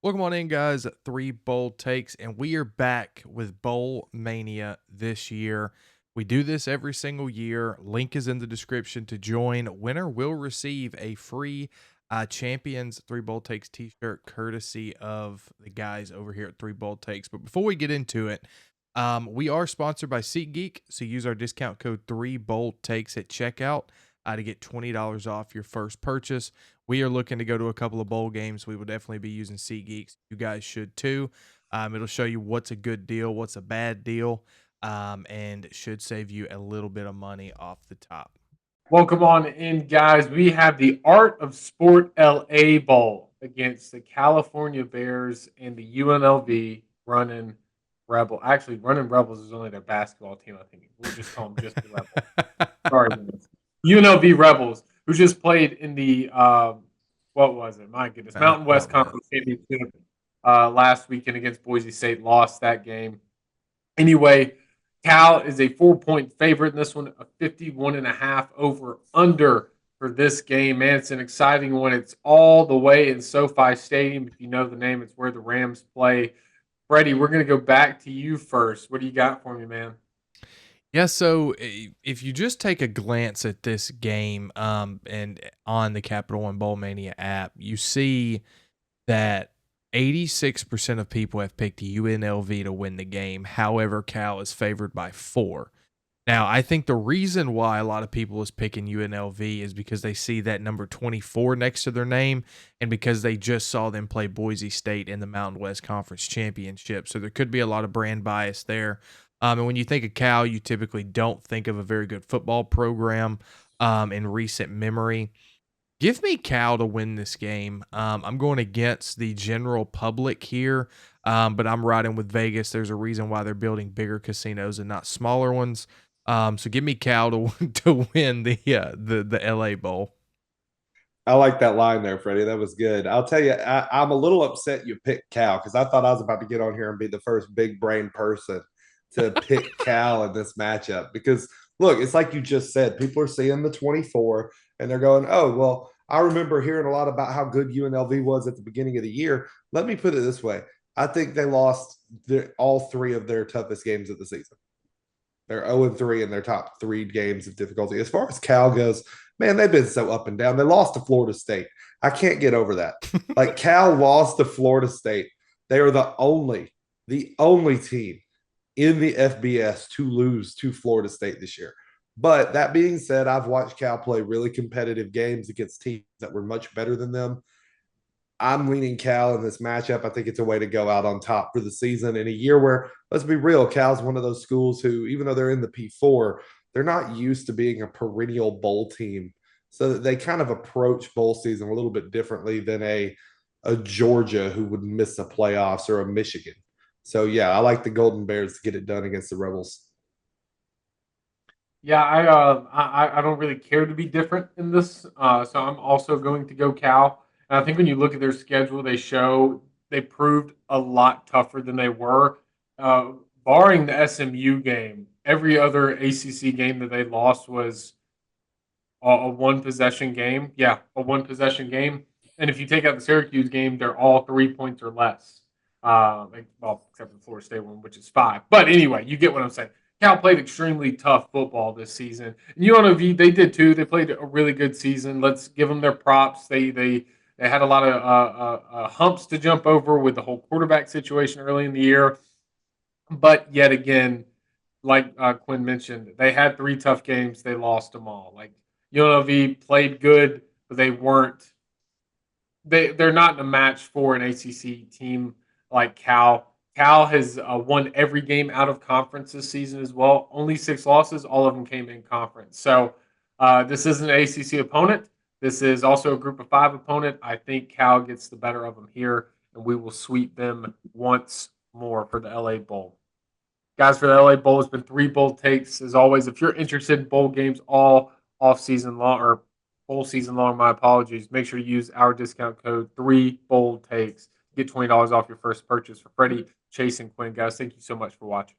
Welcome on in, guys. Three bold takes, and we are back with Bowl Mania this year. We do this every single year. Link is in the description to join. Winner will receive a free Champions Three Bold Takes t-shirt courtesy of the guys over here at Three Bold Takes. But before we get into it, we are sponsored by SeatGeek, so use our discount code Three Bold Takes at checkout to get $20 off your first purchase. We are looking to go to a couple of bowl games. We will definitely be using SeatGeeks. You guys should too. It'll show you what's a good deal, what's a bad deal, and should save you a little bit of money off the top. Welcome on in, guys. We have the Art of Sport LA Bowl against the California Bears and the UNLV Running Rebel. Actually, Running Rebels is only their basketball team, I think. We'll just call them just the Rebels. Sorry, guys. UNLV Rebels, who just played in the, what was it? My goodness. Mountain West Mountain West. Conference Championship last weekend against Boise State. Lost that game. Anyway, Cal is a 4-point favorite in this one, a 51.5 over under for this game. Man, it's an exciting one. It's all the way in SoFi Stadium. If you know the name, it's where the Rams play. Freddie, we're going to go back to you first. What do you got for me, man? Yeah, so if you just take a glance at this game and on the Capital One Bowl Mania app, you see that 86% of people have picked UNLV to win the game. However, Cal is favored by 4. Now, I think the reason why a lot of people is picking UNLV is because they see that number 24 next to their name and because they just saw them play Boise State in the Mountain West Conference Championship. So there could be a lot of brand bias there. And when you think of Cal, you typically don't think of a very good football program in recent memory. Give me Cal to win this game. I'm going against the general public here, but I'm riding with Vegas. There's a reason why they're building bigger casinos and not smaller ones. So give me Cal to win the LA Bowl. I like that line there, Freddie. That was good. I'll tell you, I'm a little upset you picked Cal because I thought I was about to get on here and be the first big brain person to pick Cal in this matchup. Because look, it's like you just said, people are seeing the 24 and they're going, oh, well, I remember hearing a lot about how good UNLV was at the beginning of the year. Let me put it this way. I think they lost all 3 of their toughest games of the season. They're 0-3 in their top 3 games of difficulty. As far as Cal goes, man, they've been so up and down. They lost to Florida State. I can't get over that. Like Cal lost to Florida State. They are the only team in the FBS to lose to Florida State this year. But that being said, I've watched Cal play really competitive games against teams that were much better than them. I'm leaning Cal in this matchup. I think it's a way to go out on top for the season in a year where, let's be real, Cal's one of those schools who, even though they're in the P4, they're not used to being a perennial bowl team. So that they kind of approach bowl season a little bit differently than a Georgia who would miss the playoffs or a Michigan. So yeah, I like the Golden Bears to get it done against the Rebels. Yeah, I don't really care to be different in this, so I'm also going to go Cal. And I think when you look at their schedule, they proved a lot tougher than they were. Uh, Barring the SMU game, every other ACC game that they lost was a one possession game. Yeah, a one possession game. And if you take out the Syracuse game, they're all 3 points or less. Well, except for the Florida State one, which is 5. But anyway, you get what I'm saying. Cal played extremely tough football this season. And UNLV, they did too. They played a really good season. Let's give them their props. They had a lot of humps to jump over with the whole quarterback situation early in the year. But yet again, like Quinn mentioned, they had 3 tough games. They lost them all. Like UNLV played good, but they weren't. They're not in a match for an ACC team like Cal. Cal has won every game out of conference this season as well. Only 6 losses. All of them came in conference. So this isn't an ACC opponent. This is also a group of 5 opponent. I think Cal gets the better of them here, and we will sweep them once more for the LA Bowl. Guys, for the LA Bowl, it's been 3 bowl takes. As always, if you're interested in bowl games all off season long or bowl season long, my apologies, make sure to use our discount code 3BOLD TAKES. Get $20 off your first purchase. For Freddie, Chase, and Quinn, guys, thank you so much for watching.